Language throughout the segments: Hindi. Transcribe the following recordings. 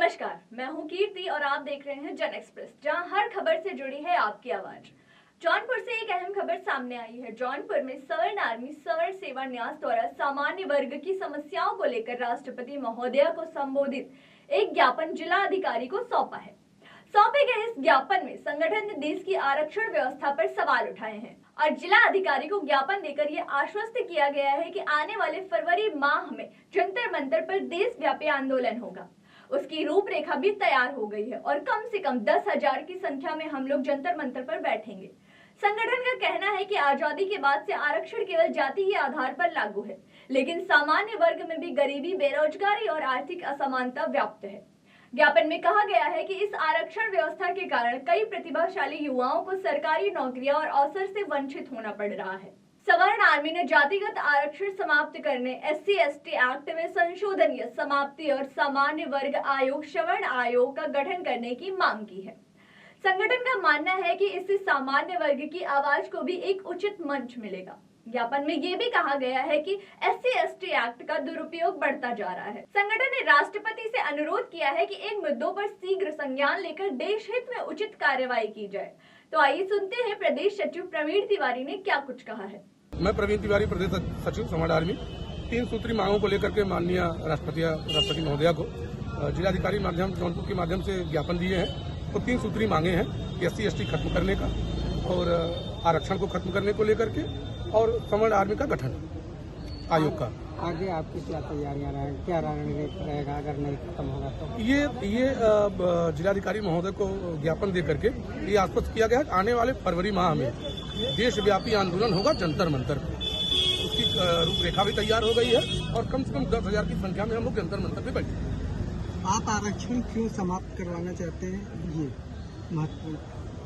नमस्कार, मैं हूं कीर्ति और आप देख रहे हैं जन एक्सप्रेस, जहां हर खबर से जुड़ी है आपकी आवाज। जौनपुर से एक अहम खबर सामने आई है। जौनपुर में सवर्ण आर्मी सवर्ण सेवा न्यास द्वारा सामान्य वर्ग की समस्याओं को लेकर राष्ट्रपति महोदया को संबोधित एक ज्ञापन जिला अधिकारी को सौंपा है। सौंपे गए इस ज्ञापन में संगठन ने देश की आरक्षण व्यवस्था पर सवाल उठाए हैं और जिला अधिकारी को ज्ञापन देकर यह आश्वस्त किया गया है कि आने वाले फरवरी माह में जंतर मंतर पर देशव्यापी आंदोलन होगा। उसकी रूपरेखा भी तैयार हो गई है और कम से कम 10,000 की संख्या में हम लोग जंतर मंतर पर बैठेंगे। संगठन का कहना है कि आजादी के बाद से आरक्षण केवल जातीय आधार पर लागू है, लेकिन सामान्य वर्ग में भी गरीबी, बेरोजगारी और आर्थिक असमानता व्याप्त है। ज्ञापन में कहा गया है कि इस आरक्षण व्यवस्था के कारण कई प्रतिभाशाली युवाओं को सरकारी नौकरियां और अवसर से वंचित होना पड़ रहा है। सवर्ण आर्मी ने जातिगत आरक्षण समाप्त करने, SC/ST एक्ट में संशोधन या समाप्ति और सामान्य वर्ग आयोग सवर्ण आयोग का गठन करने की मांग की है। संगठन का मानना है कि इससे सामान्य वर्ग की आवाज को भी एक उचित मंच मिलेगा। ज्ञापन में ये भी कहा गया है कि SC/ST एक्ट का दुरुपयोग बढ़ता जा रहा है। संगठन ने राष्ट्रपति से अनुरोध किया है कि इन मुद्दों पर शीघ्र संज्ञान लेकर देश हित में उचित कार्यवाही की जाए। तो आइए सुनते हैं प्रदेश सचिव प्रवीण तिवारी ने क्या कुछ कहा है। मैं प्रवीण तिवारी, प्रदेश सचिव सवर्ण आर्मी। 3 सूत्री मांगों को लेकर के माननीय राष्ट्रपति महोदया को जिलाधिकारी माध्यम जौनपुर के माध्यम से ज्ञापन दिए हैं। तो 3 सूत्री मांगे हैं, SC/ST खत्म करने का और आरक्षण को खत्म करने को लेकर के और सवर्ण आर्मी का गठन आयोग का। आगे आपकी क्या तैयारियां रहेंगी, क्या रणनीति रहेगा अगर नहीं खत्म होगा तो? ये जिलाधिकारी महोदय को ज्ञापन दे करके ये आश्वस्त किया गया है कि आने वाले फरवरी माह में देशव्यापी आंदोलन होगा जंतर मंतर पे। उसकी रूपरेखा भी तैयार हो गई है और कम से कम 10,000 की संख्या में हम लोग जंतर मंतर पे बैठे। आप आरक्षण क्यों समाप्त करवाना चाहते हैं, ये महत्वपूर्ण?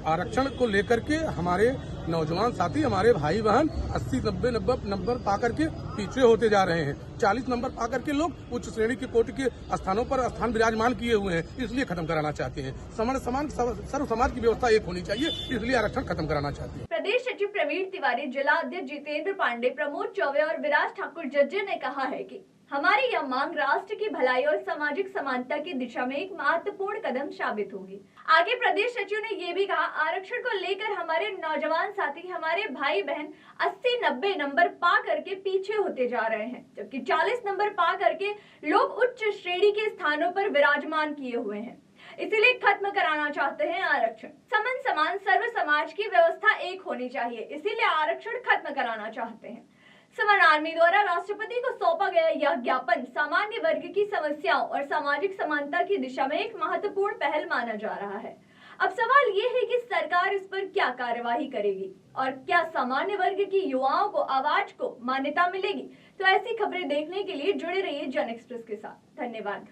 आरक्षण को लेकर के हमारे नौजवान साथी, हमारे भाई बहन 80-90 नंबर पा करके पीछे होते जा रहे हैं। 40 नंबर पा करके लोग उच्च श्रेणी के कोटि के स्थानों पर स्थान विराजमान किए हुए हैं, इसलिए खत्म कराना चाहते हैं। समान सर्व समाज की व्यवस्था एक होनी चाहिए, इसलिए आरक्षण खत्म कराना चाहते हैं। प्रदेश सचिव प्रवीण तिवारी, जिला अध्यक्ष जितेंद्र पांडे, प्रमोद चौबे और विराज ठाकुर जज्जे ने कहा है कि हमारी यह मांग राष्ट्र की भलाई और सामाजिक समानता की दिशा में एक महत्वपूर्ण कदम साबित होगी। आगे प्रदेश सचिव ने यह भी कहा, आरक्षण को लेकर हमारे नौजवान साथी, हमारे भाई बहन 80-90 नंबर पा करके पीछे होते जा रहे हैं, जबकि 40 नंबर पा करके लोग उच्च श्रेणी के स्थानों पर विराजमान किए हुए हैं। इसीलिए खत्म कराना चाहते हैं आरक्षण। समन समान सर्व समाज की व्यवस्था एक होनी चाहिए, इसीलिए आरक्षण खत्म कराना चाहते हैं। सवर्ण आर्मी द्वारा राष्ट्रपति को सौंपा गया यह ज्ञापन सामान्य वर्ग की समस्याओं और सामाजिक समानता की दिशा में एक महत्वपूर्ण पहल माना जा रहा है। अब सवाल ये है कि सरकार इस पर क्या कार्यवाही करेगी और क्या सामान्य वर्ग की युवाओं को आवाज को मान्यता मिलेगी। तो ऐसी खबरें देखने के लिए जुड़े रहिए जन एक्सप्रेस के साथ। धन्यवाद।